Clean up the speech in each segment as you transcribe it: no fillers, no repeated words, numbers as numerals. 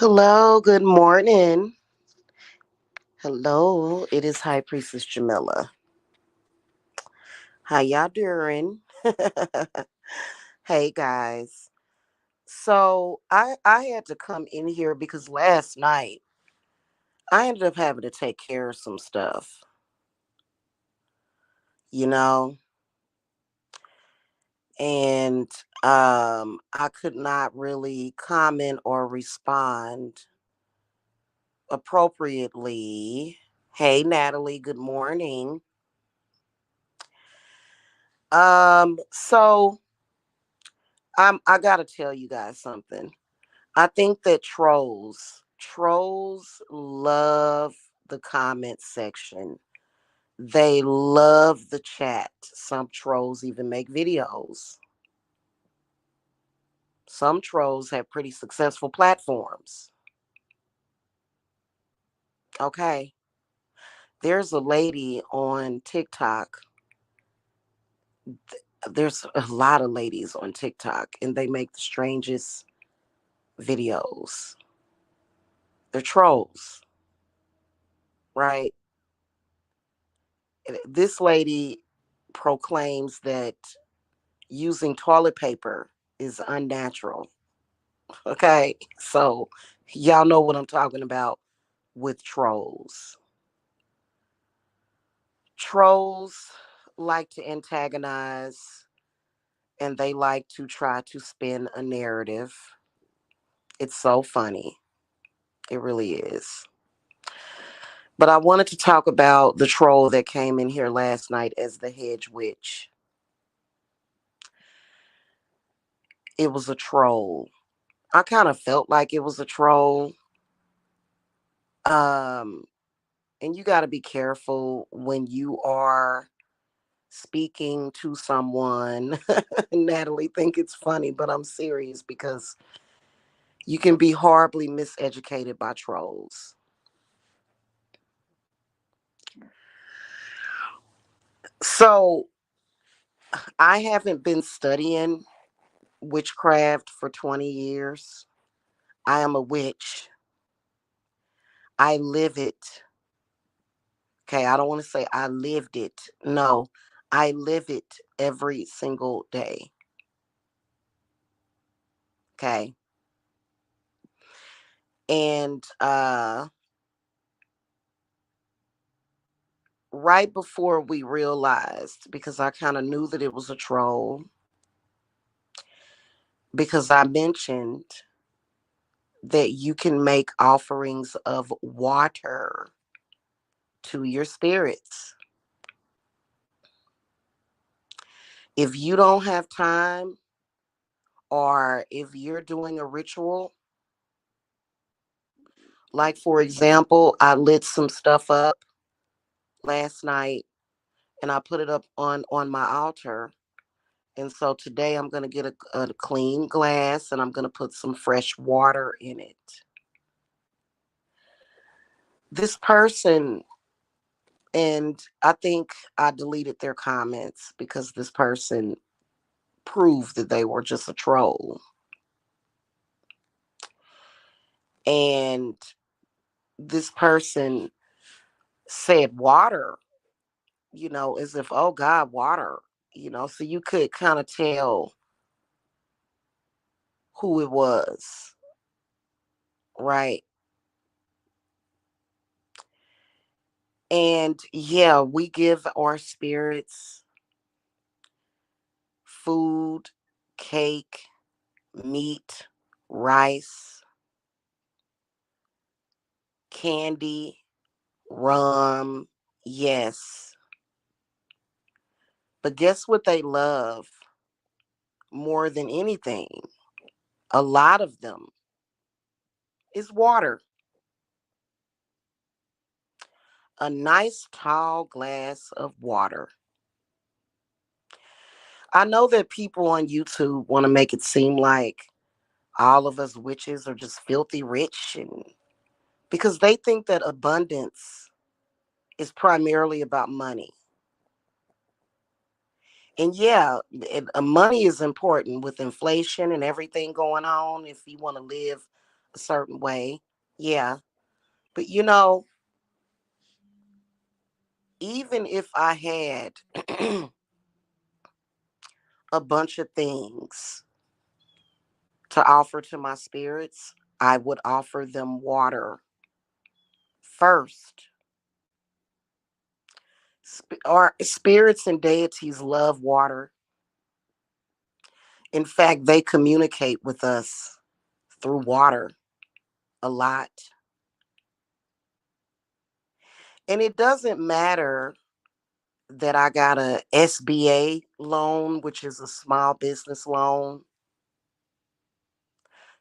Hello, good morning. Hello, it is High Priestess Jamila. How y'all doing? Hey guys. So I had to come in here because last night I ended up having to take care of some stuff. You know, and I could not really comment or respond appropriately. Hey Natalie, good morning. So I gotta tell you guys something. I think that trolls love the comment section. They love the chat. Some trolls even make videos. Some trolls have pretty successful platforms. Okay. There's a lady on TikTok. There's a lot of ladies on TikTok and they make the strangest videos. They're trolls, right? This lady proclaims that using toilet paper is unnatural. Okay. So y'all know what I'm talking about with trolls. Trolls like to antagonize and they like to try to spin a narrative. It's so funny. It really is. But I wanted to talk about the troll that came in here last night as the hedge witch. It was a troll. I kind of felt like it was a troll. Um, and you got to be careful when you are speaking to someone. Natalie think it's funny, but I'm serious because you can be horribly miseducated by trolls. So I haven't been studying witchcraft for 20 years. I am a witch. I live it. Okay, I don't want to say I lived it. No, I live it every single day. Okay. And right before we realized, because I kind of knew that it was a troll, because I mentioned that you can make offerings of water to your spirits. If you don't have time, or if you're doing a ritual, like for example, I lit some stuff up last night and I put it up on my altar. And so today I'm going to get a clean glass and I'm going to put some fresh water in it. This person, and I think I deleted their comments because this person proved that they were just a troll. And this person said water, as if, oh God, water, so you could kind of tell who it was, right? And yeah, we give our spirits food, cake, meat, rice, candy, rum. Yes. But guess what they love more than anything? A lot of them is water. A nice tall glass of water. I know that people on YouTube want to make it seem like all of us witches are just filthy rich, and because they think that abundance is primarily about money. And yeah, money is important with inflation and everything going on. If you want to live a certain way. Yeah. But you know, even if I had a bunch of things to offer to my spirits, I would offer them water first. Our spirits and deities love water. In fact, they communicate with us through water a lot. And it doesn't matter that I got a SBA loan, which is a small business loan.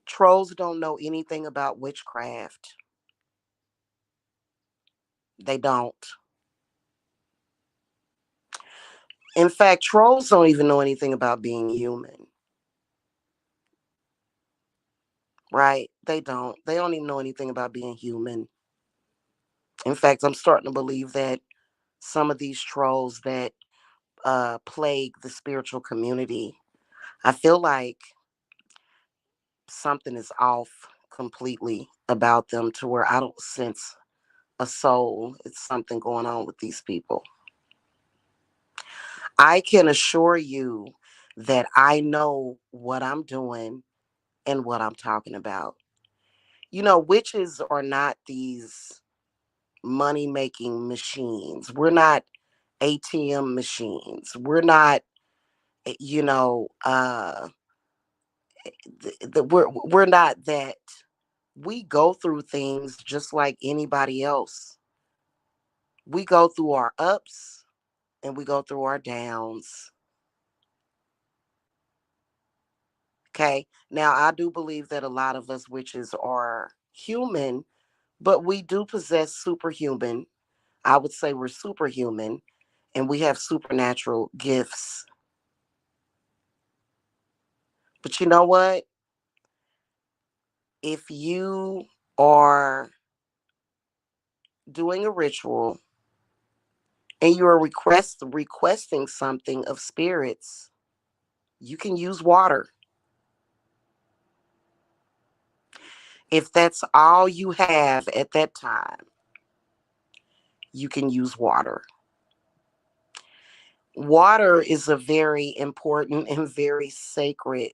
Trolls don't know anything about witchcraft. They don't. In fact, trolls don't even know anything about being human, right? They don't. They don't even know anything about being human. In fact, I'm starting to believe that some of these trolls that plague the spiritual community, I feel like something is off completely about them to where I don't sense a soul. It's something going on with these people. I can assure you that I know what I'm doing and what I'm talking about. You know, witches are not these money making machines. We're not ATM machines. We're not, you know, we're not that. We go through things just like anybody else. We go through our ups and we go through our downs. Okay. Now, I do believe that a lot of us witches are human, but we do possess superhuman. I would say we're superhuman and we have supernatural gifts. But you know what? If you are doing a ritual and you are requesting something of spirits, you can use water. If that's all you have at that time, you can use water. Water is a very important and very sacred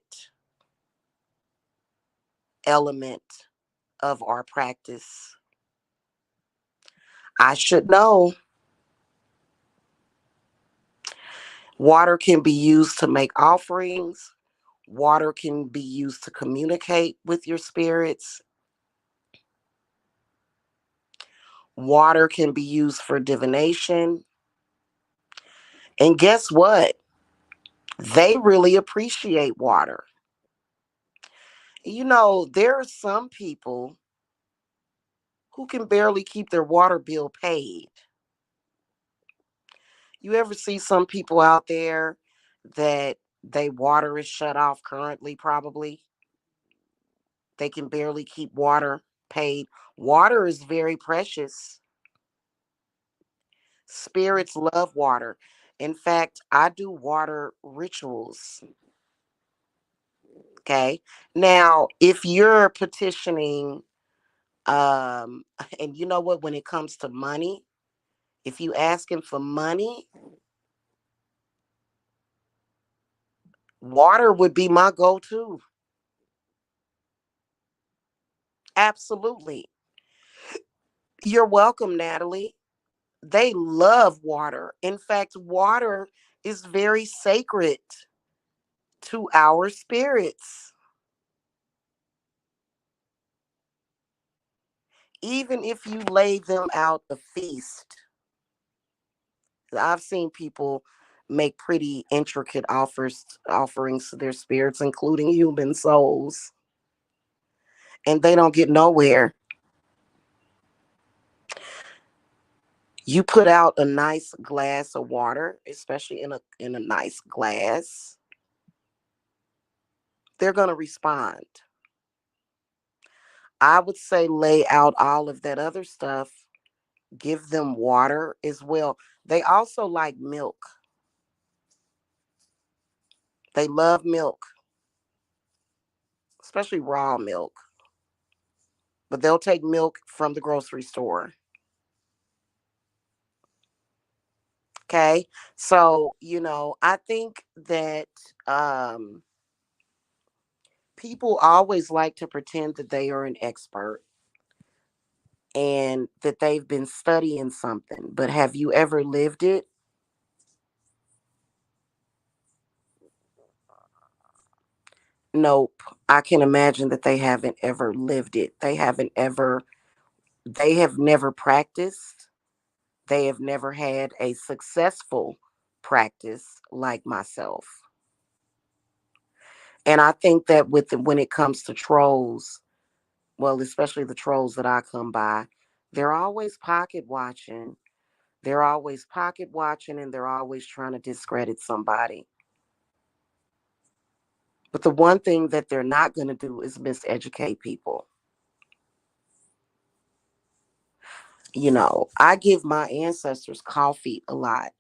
element of our practice. I should know. Water can be used to make offerings. Water can be used to communicate with your spirits. Water can be used for divination. And guess what? They really appreciate water. You know, there are some people who can barely keep their water bill paid. You ever see some people out there that they water is shut off currently, probably? They can barely keep water paid. Water is very precious. Spirits love water. In fact, I do water rituals. Okay. Now, if you're petitioning, and you know what, when it comes to money, if you asking for money, water would be my go-to. Absolutely. You're welcome, Natalie. They love water. In fact, water is very sacred to our spirits. Even if you lay them out a feast, I've seen people make pretty intricate offerings to their spirits, including human souls, and they don't get nowhere. You put out a nice glass of water, especially in a nice glass, they're gonna respond. I would say lay out all of that other stuff, give them water as well. They also like milk. They love milk, especially raw milk. but they'll take milk from the grocery store. Okay. So, I think that um, people always like to pretend that they are an expert and that they've been studying something. But have you ever lived it? Nope. I can imagine that they haven't ever lived it. They have never practiced. They have never had a successful practice like myself. And I think that when it comes to trolls, well, especially the trolls that I come by, they're always pocket watching. They're always pocket watching and they're always trying to discredit somebody. But the one thing that they're not going to do is miseducate people. I give my ancestors coffee a lot,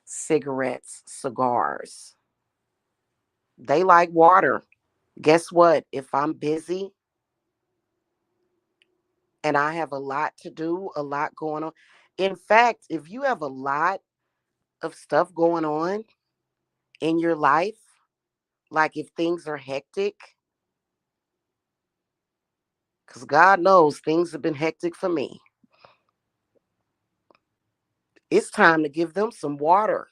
cigarettes, cigars. They like water. Guess what? If I'm busy and I have a lot to do, a lot going on. In fact, if you have a lot of stuff going on in your life, like if things are hectic, because God knows things have been hectic for me, it's time to give them some water.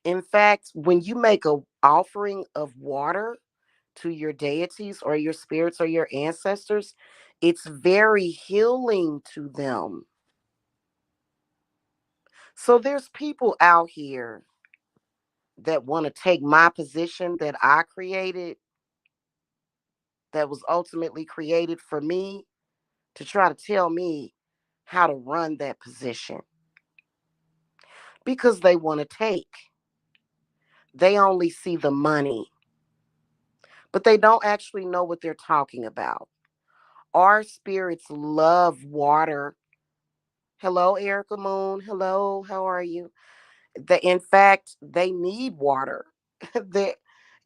In fact, when you make a offering of water to your deities or your spirits or your ancestors, it's very healing to them. So there's people out here that want to take my position that I created, that was ultimately created for me, to try to tell me how to run that position because they want to take. They only see the money, but they don't actually know what they're talking about. Our spirits love water. Hello, Erica Moon. Hello, how are you? In fact, they need water. they,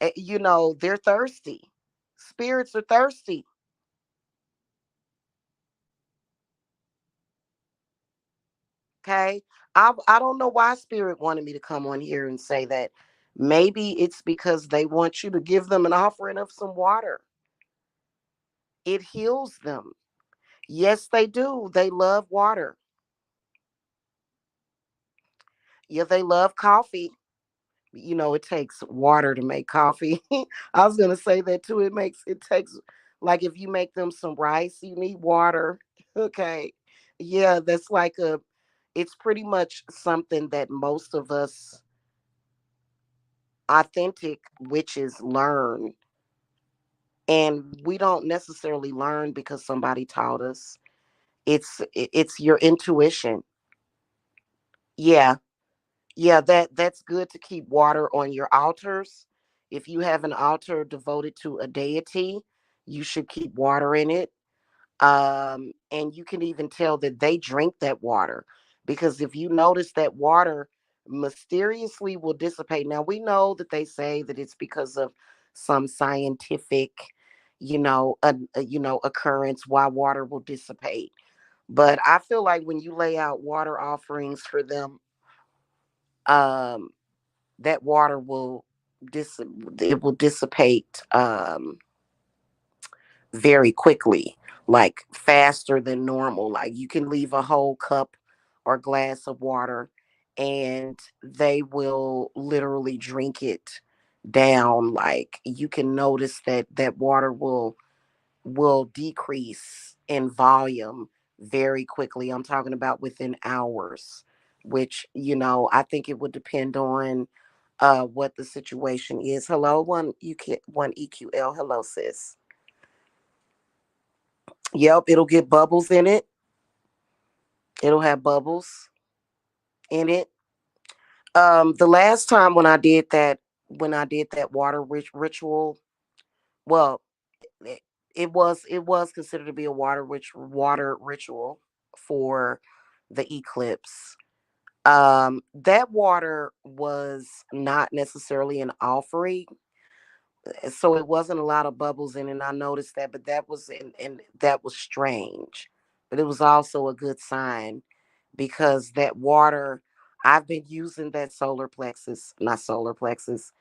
they're thirsty. Spirits are thirsty. Okay, I don't know why Spirit wanted me to come on here and say that. Maybe it's because they want you to give them an offering of some water. It heals them. Yes, they do. They love water. Yeah, they love coffee. It takes water to make coffee. I was gonna say that too. It takes, like, if you make them some rice, you need water. Okay. Yeah, that's like it's pretty much something that most of us authentic witches learn. And we don't necessarily learn because somebody taught us. It's your intuition. Yeah. Yeah, that's good to keep water on your altars. If you have an altar devoted to a deity, you should keep water in it. And you can even tell that they drink that water, because if you notice that water mysteriously will dissipate. Now we know that they say that it's because of some scientific, occurrence why water will dissipate. But I feel like when you lay out water offerings for them, um, that water will dis it will dissipate very quickly, like faster than normal. Like you can leave a whole cup or glass of water and they will literally drink it down. Like you can notice that that water will decrease in volume very quickly. I'm talking about within hours, which, I think it would depend on what the situation is. Hello, one EQL. Hello, sis. Yep, it'll get bubbles in it. It'll have bubbles in it. The last time when I did that water ritual, well, it, it was considered to be a water ritual for the eclipse. That water was not necessarily an offering, So it wasn't a lot of bubbles in it. And I noticed that, but that was and that was strange. But it was also a good sign because that water, I've been using that solar plexus, not solar plexus,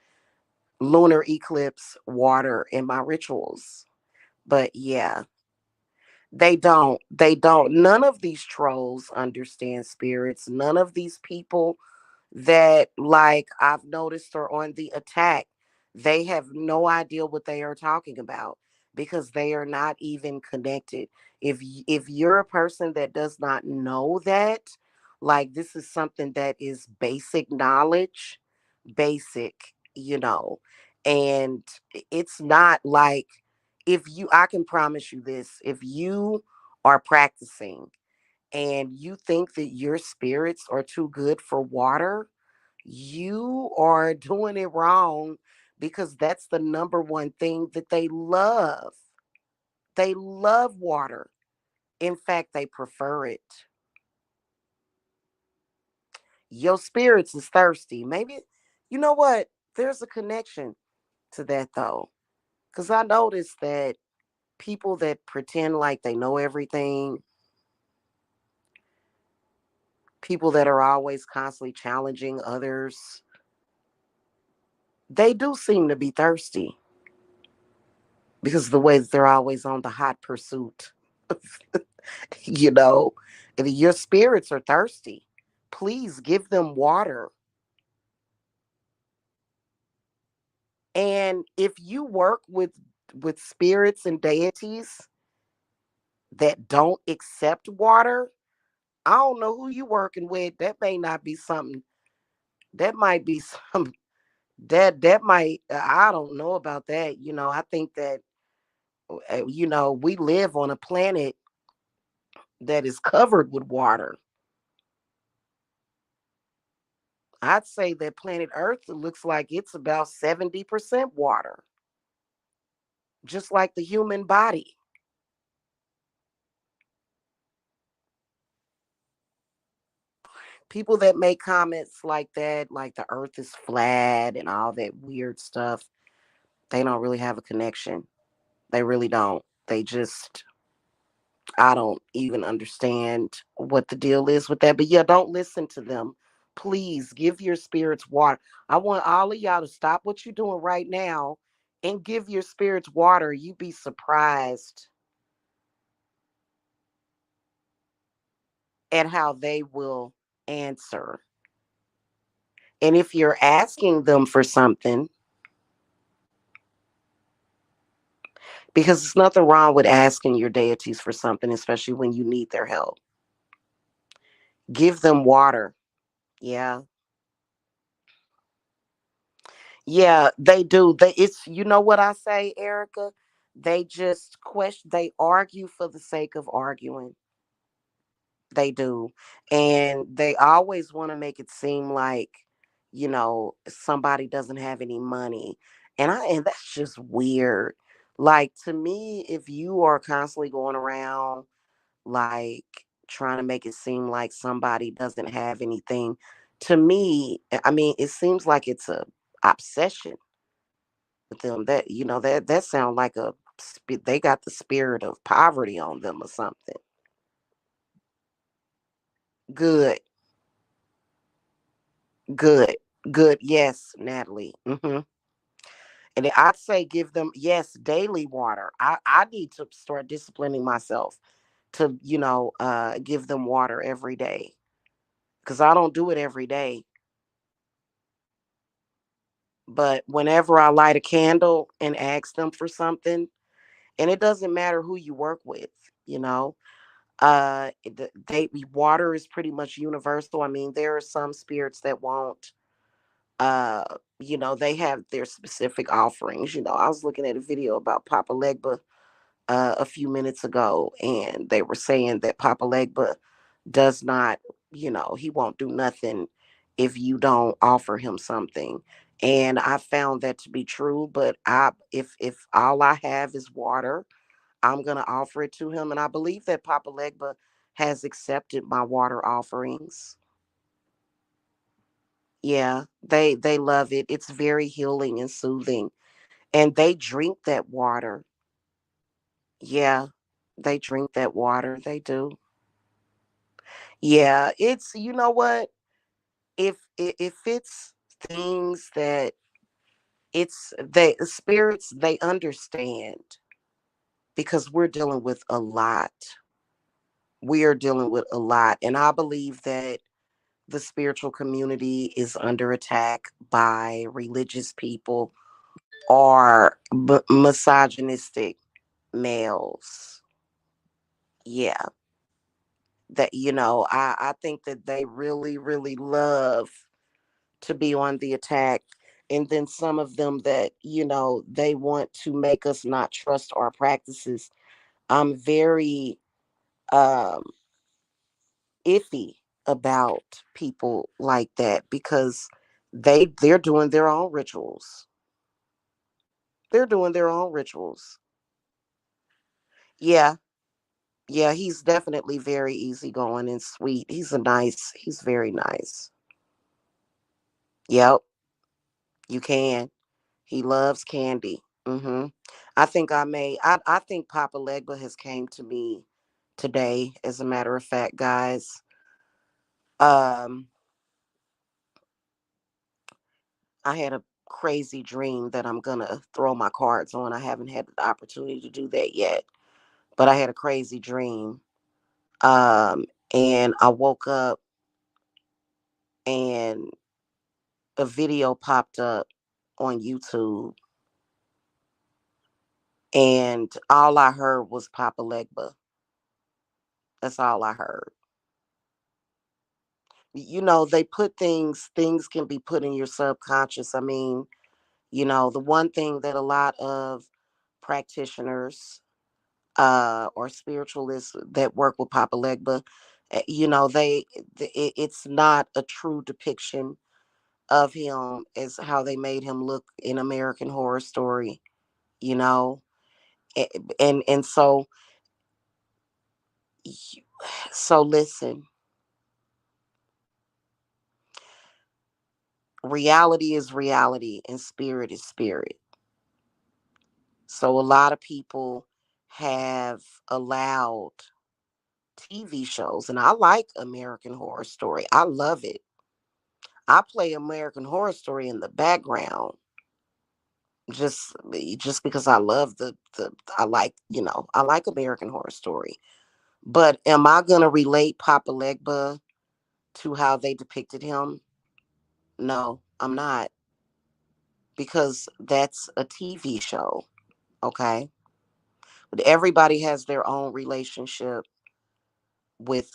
lunar eclipse water in my rituals. But yeah, they don't. None of these trolls understand spirits. None of these people that, like, I've noticed are on the attack, they have no idea what they are talking about because they are not even connected. If you're a person that does not know that, like, this is something that is basic knowledge, basic, you know, and it's not like, if you, I can promise you this, if you are practicing and you think that your spirits are too good for water, you are doing it wrong because that's the number one thing that they love. They love water. In fact, they prefer it. Your spirits is thirsty. Maybe, you know what? There's a connection to that though. Because I noticed that people that pretend like they know everything, people that are always constantly challenging others, they do seem to be thirsty because of the way that they're always on the hot pursuit. you know, if your spirits are thirsty, please give them water. And if you work with spirits and deities that don't accept water, I don't know who you working with. That may not be something. That might be some. That might. I don't know about that. I think that we live on a planet that is covered with water. I'd say that planet Earth looks like it's about 70% water, just like the human body. People that make comments like that, like the Earth is flat and all that weird stuff, they don't really have a connection. They really don't. They just, I don't even understand what the deal is with that. But yeah, don't listen to them. Please give your spirits water. I want all of y'all to stop what you're doing right now and give your spirits water. You'd be surprised at how they will answer. And if you're asking them for something, because there's nothing wrong with asking your deities for something, especially when you need their help, give them water. Yeah. Yeah, they do. It's, you know what I say, Erica? They just question, they argue for the sake of arguing. They do. And they always want to make it seem like, somebody doesn't have any money. And that's just weird. Like, to me, if you are constantly going around like trying to make it seem like somebody doesn't have anything, to me, I mean, it seems like it's a obsession with them. That sound like they got the spirit of poverty on them or something. Good. Good, good. Yes, Natalie. And then I'd say give them, yes, daily water. I need to start disciplining myself to, give them water every day because I don't do it every day. But whenever I light a candle and ask them for something, and it doesn't matter who you work with, you know, water is pretty much universal. I mean, there are some spirits that won't uh they have their specific offerings. I was looking at a video about Papa Legba a few minutes ago, and they were saying that Papa Legba does not, he won't do nothing if you don't offer him something. And I found that to be true, but if all I have is water, I'm going to offer it to him, and I believe that Papa Legba has accepted my water offerings. Yeah, they love it. It's very healing and soothing. And they drink that water. Yeah, they drink that water. They do. Yeah, it's, you know what? If it's things that it's they spirits, they understand because we're dealing with a lot. We are dealing with a lot, and I believe that the spiritual community is under attack by religious people or misogynistic males. Yeah, that, I think that they really, really love to be on the attack. And then some of them that, they want to make us not trust our practices. I'm very um iffy about people like that because they're doing their own rituals. They're doing their own rituals. Yeah. Yeah, he's definitely very easygoing and sweet. He's very nice. Yep, you can. He loves candy. I think Papa Legba has came to me today, as a matter of fact, guys. Um, I had a crazy dream that I'm gonna throw my cards on. I haven't had the opportunity to do that yet, but I had a crazy dream. Um, and I woke up and a video popped up on YouTube, and all I heard was Papa Legba. That's all I heard. They put things can be put in your subconscious. I mean, the one thing that a lot of practitioners or spiritualists that work with Papa Legba, it's not a true depiction of him as how they made him look in American Horror Story, you know. A- and so listen, reality is reality and spirit is spirit. So a lot of people have allowed TV shows, and I like American Horror Story. I love it. I play American Horror Story in the background just because I love the I like American Horror Story. But am I gonna relate Papa Legba to how they depicted him? No, I'm not, because that's a TV show. Okay, but everybody has their own relationship with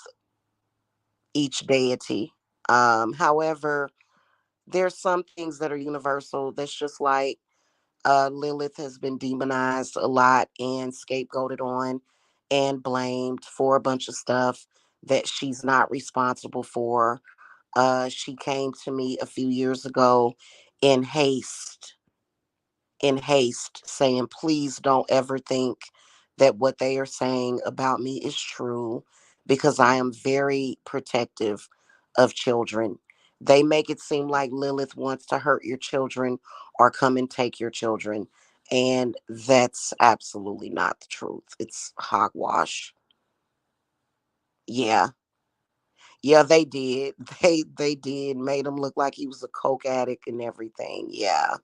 each deity. However, there's some things that are universal. That's just like Lilith has been demonized a lot and scapegoated on and blamed for a bunch of stuff that she's not responsible for. She came to me a few years ago in haste, saying, please don't ever think that what they are saying about me is true because I am very protective of children. They make it seem like Lilith wants to hurt your children or come and take your children. And that's absolutely not the truth. It's hogwash. Yeah. Yeah, they did. They did. Made him look like he was a coke addict and everything. Yeah.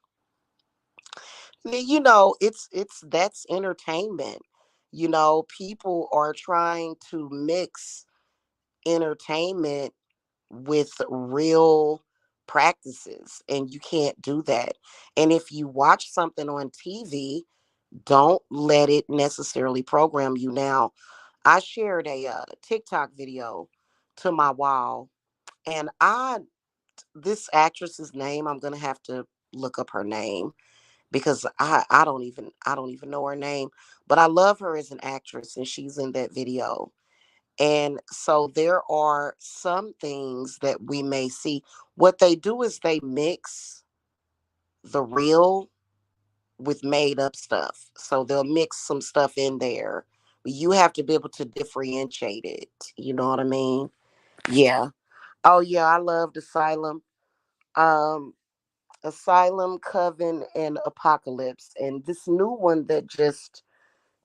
It's that's entertainment. People are trying to mix entertainment with real practices, and you can't do that. And if you watch something on TV, don't let it necessarily program you. Now, I shared a TikTok video to my wall, and this actress's name, I'm gonna have to look up her name because I don't even know her name, but I love her as an actress and she's in that video. And so there are some things that we may see. What they do is they mix the real with made up stuff. So they'll mix some stuff in there. You have to be able to differentiate it. You know what I mean? Yeah. Oh yeah, I loved Asylum. Um Asylum, Coven, and Apocalypse. And this new one that just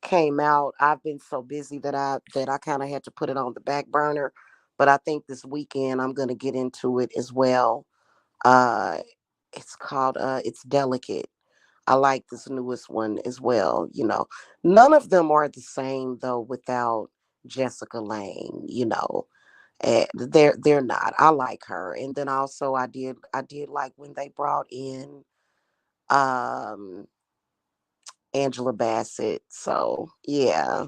came out, I've been so busy that I kind of had to put it on the back burner. But I think this weekend I'm gonna get into it as well. Uh it's called it's Delicate. I like this newest one as well, you know. None of them are the same though without Jessica Lange, you know. They're not. I like her. And then also I did like when they brought in um Angela Bassett. So yeah.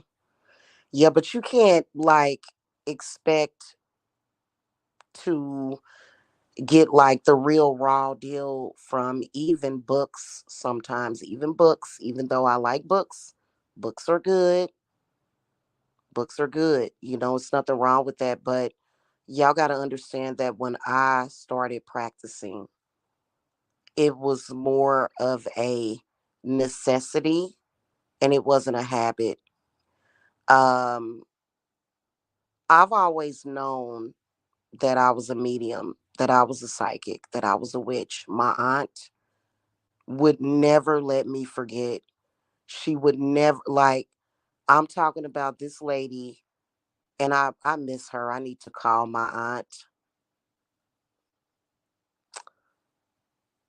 Yeah, but you can't like expect to get like the real raw deal from even books sometimes. Even books, even though I like books, books are good. Books are good. You know, it's nothing wrong with that. But y'all got to understand that when I started practicing, it was more of a necessity and it wasn't a habit. Um, I've always known that I was a medium, that I was a psychic, that I was a witch. My aunt would never let me forget. She would never, like, I'm talking about this lady, and I miss her. I need to call my aunt.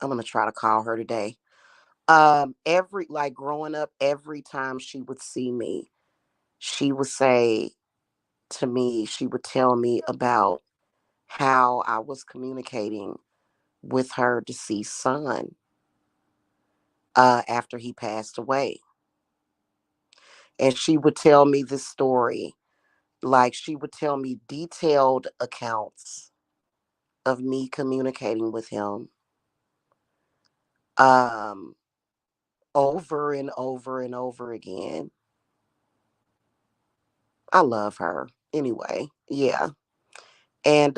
I'm going to try to call her today. Every, like, growing up, every time she would see me, she would say to me, she would tell me about how I was communicating with her deceased son after he passed away. And she would tell me this story. Like, she would tell me detailed accounts of me communicating with him um, over and over and over again. I love her. Anyway, yeah. And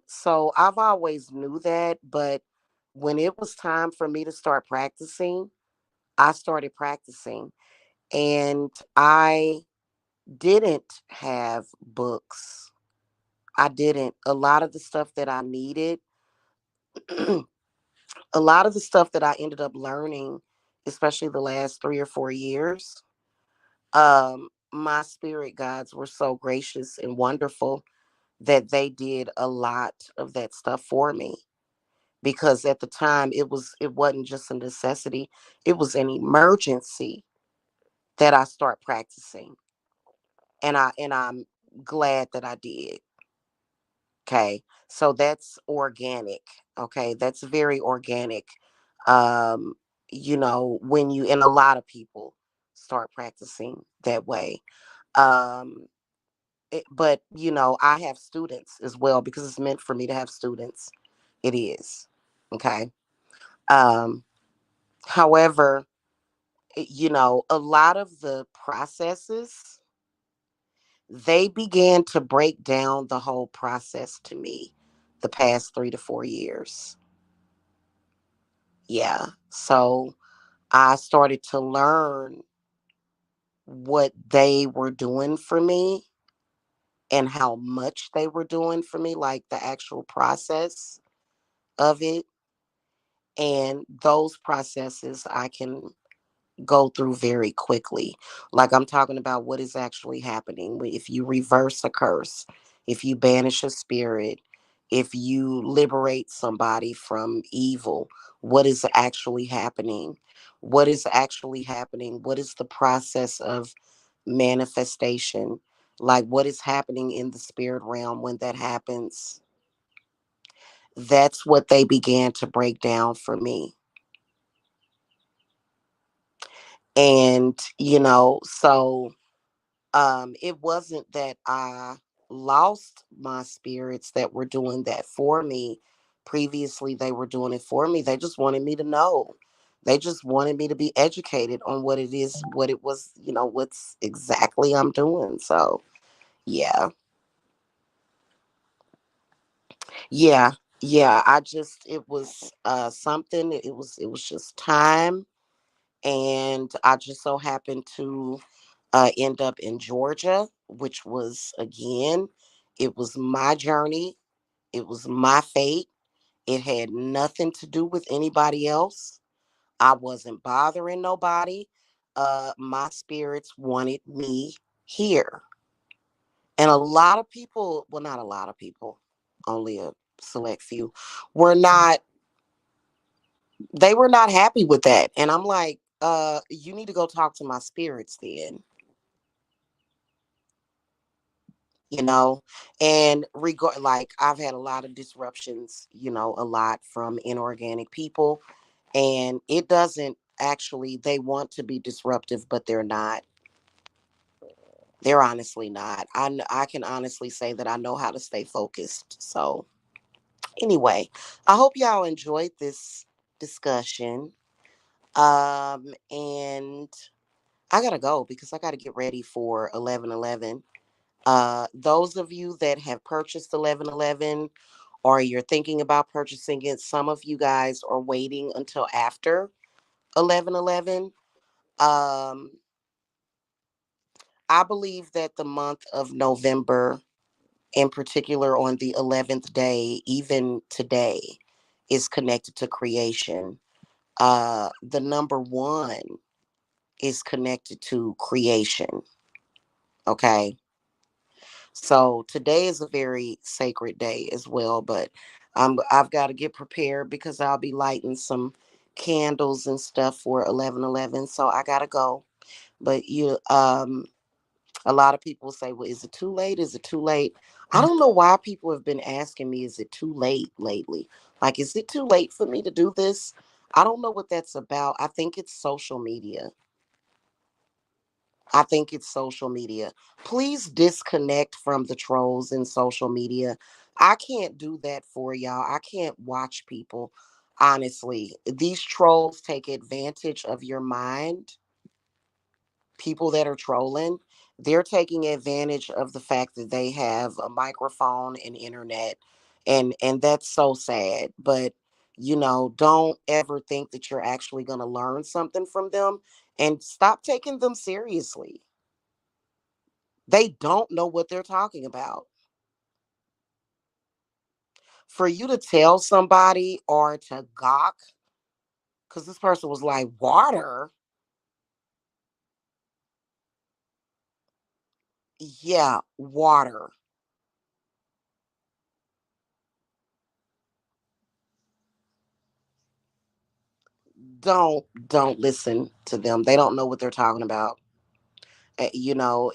so I've always knew that, but when it was time for me to start practicing, I started practicing. And I didn't have books. I didn't. A lot of the stuff that I needed, a lot of the stuff that I ended up learning, especially the last 3 or 4 years, my spirit guides were so gracious and wonderful that they did a lot of that stuff for me. Because at the time it wasn't just a necessity, it was an emergency that I start practicing. And I'm glad that I did. Okay. So that's organic. Okay. That's very organic. Um, you know, when you, and a lot of people start practicing that way. Um, but, you know, I have students as well because it's meant for me to have students. It is. Okay. Um, however, you know, a lot of the processes, they began to break down the whole process to me the past 3 to 4 years. Yeah. So I started to learn what they were doing for me and how much they were doing for me, like the actual process of it. And those processes I can go through very quickly. Like I'm talking about what is actually happening. If you reverse a curse, if you banish a spirit, if you liberate somebody from evil, what is actually happening? What is actually happening? What is the process of manifestation? Like what is happening in the spirit realm when that happens? That's what they began to break down for me. And, you know, so it wasn't that I lost my spirits that were doing that for me. Previously, they were doing it for me. They just wanted me to know. They just wanted me to be educated on what it is, what it was, you know, what's exactly I'm doing. So, yeah, yeah, yeah. It was something. It was just time, and I just so happened to end up in Georgia, which was again, it was my journey, it was my fate, It had nothing to do with anybody else. I wasn't bothering nobody. My spirits wanted me here. And a lot of people, well, not a lot of people, only a select few, were not, they were not happy with that. And I'm like, you need to go talk to my spirits then, you know? And like I've had a lot of disruptions, a lot from inorganic people. And it doesn't actually, they want to be disruptive, but they're not. They're honestly not. I can honestly say that I know how to stay focused. So, anyway, I hope y'all enjoyed this discussion. And I gotta go because I gotta get ready for 11/11. Those of you that have purchased 11/11 or you're thinking about purchasing it, some of you guys are waiting until after 11/11. Um, I believe that the month of November, in particular on the 11th day, even today, is connected to creation. The number one is connected to creation. Okay. So today is a very sacred day as well, but I've got to get prepared because I'll be lighting some candles and stuff for 11/11. So I got to go. But a lot of people say, well, is it too late? Is it too late? I don't know why people have been asking me, is it too late lately? Like, is it too late for me to do this? I don't know what that's about. I think it's social media. I think it's social media. Please disconnect from the trolls in social media. I can't do that for y'all. I can't watch people. Honestly, these trolls take advantage of your mind. People that are trolling, they're taking advantage of the fact that they have a microphone and internet, and that's so sad. But don't ever think that you're actually going to learn something from them, and stop taking them seriously. They don't know what they're talking about. For you to tell somebody or to gawk, because this person was like, water? Yeah, water. Don't listen to them. They don't know what they're talking about. Uh, you know,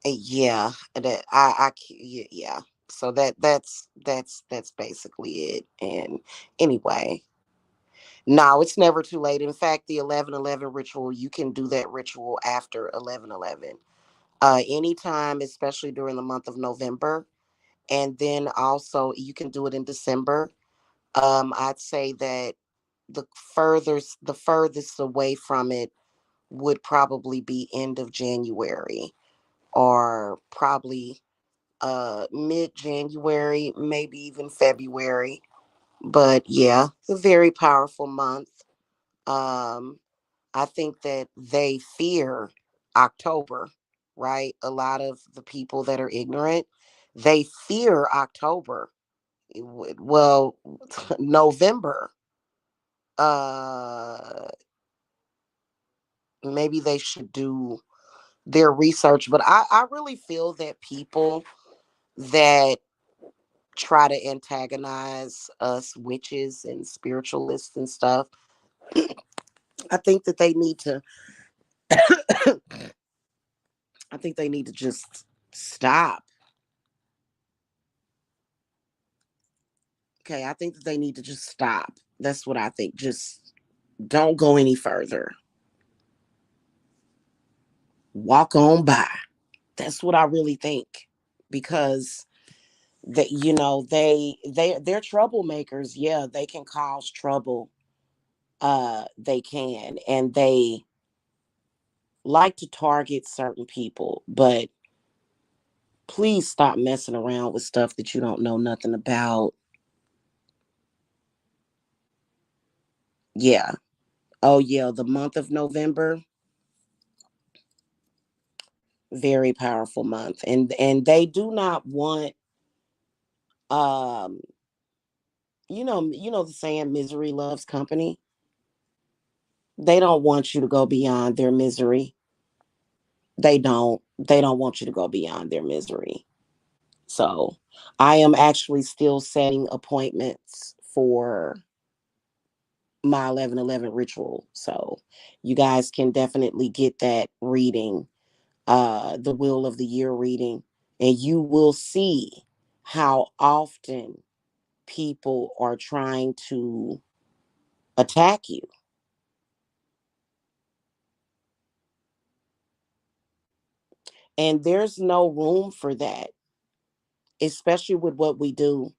yeah, yeah. So that's basically it. And anyway, no, it's never too late. In fact, the 11/11 ritual, you can do that ritual after 11/11. Anytime, especially during the month of November. And then also you can do it in December. I'd say that the furthest away from it would probably be end of January or probably mid January, maybe even February. But yeah, it's a very powerful month. Um, I think that they fear October, right? A lot of the people that are ignorant, they fear October. Well, November. Uh, Maybe they should do their research, but I really feel that people that try to antagonize us witches and spiritualists and stuff, I think that they need to I think they need to just stop. Okay, I think that they need to just stop. That's what I think. Just don't go any further. Walk on by. That's what I really think. Because that they're troublemakers. Yeah, they can cause trouble. They can, and they like to target certain people, but please stop messing around with stuff that you don't know nothing about. Yeah. Oh yeah, the month of November, very powerful month. And they do not want Um, the saying misery loves company. They don't want you to go beyond their misery. They don't want you to go beyond their misery. So I am actually still setting appointments for my 11/11 ritual. So you guys can definitely get that reading, the Wheel of the Year reading, and you will see how often people are trying to attack you. And there's no room for that, especially with what we do.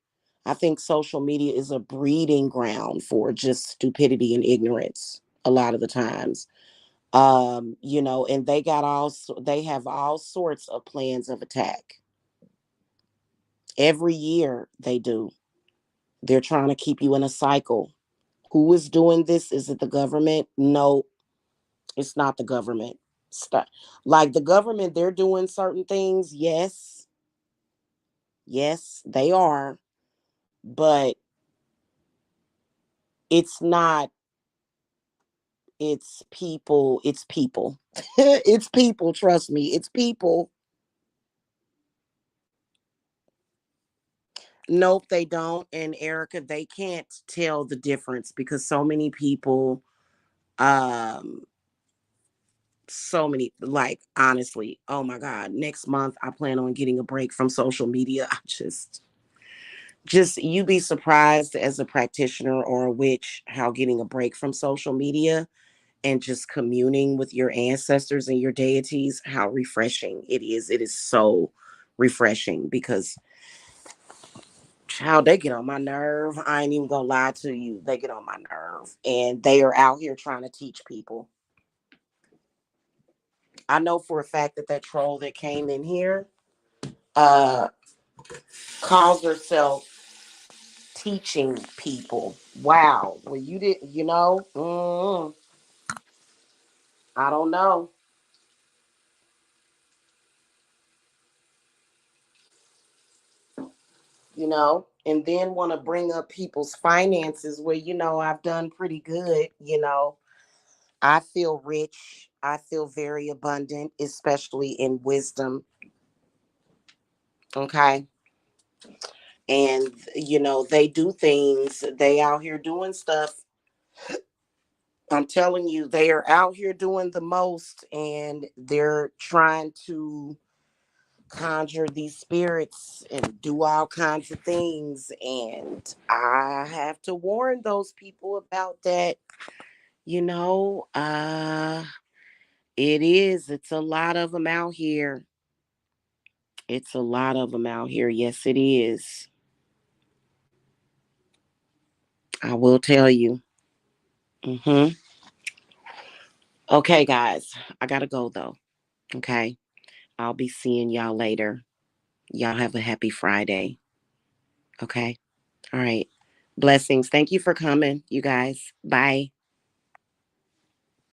I think social media is a breeding ground for just stupidity and ignorance a lot of the times. And they have all sorts of plans of attack. Every year they do. They're trying to keep you in a cycle. Who is doing this? Is it the government? No, it's not the government. Stop. Like the government, they're doing certain things. Yes, yes, they are. But it's not, it's people. It's people. It's people. Trust me. It's people. Nope, they don't. And Erica, they can't tell the difference because um, so many, like, honestly, oh my God, next month I plan on getting a break from social media. I just, you'd be surprised as a practitioner or a witch how getting a break from social media and just communing with your ancestors and your deities, how refreshing it is. It is so refreshing because child, they get on my nerve. I ain't even gonna lie to you. They get on my nerve. And they are out here trying to teach people. I know for a fact that troll that came in here uh calls herself teaching people. Wow. Well, you didn't, I don't know, and then want to bring up people's finances where, I've done pretty good. I feel rich. I feel very abundant, especially in wisdom. Okay. And, they do things, they out here doing stuff. I'm telling you, they are out here doing the most and they're trying to conjure these spirits and do all kinds of things. And I have to warn those people about that. You know, uh, it's a lot of them out here. It's a lot of them out here. Yes, it is. I will tell you. Hmm. Okay, guys, I gotta go though. Okay, I'll be seeing y'all later. Y'all have a happy Friday. Okay, all right. Blessings. Thank you for coming, you guys. Bye.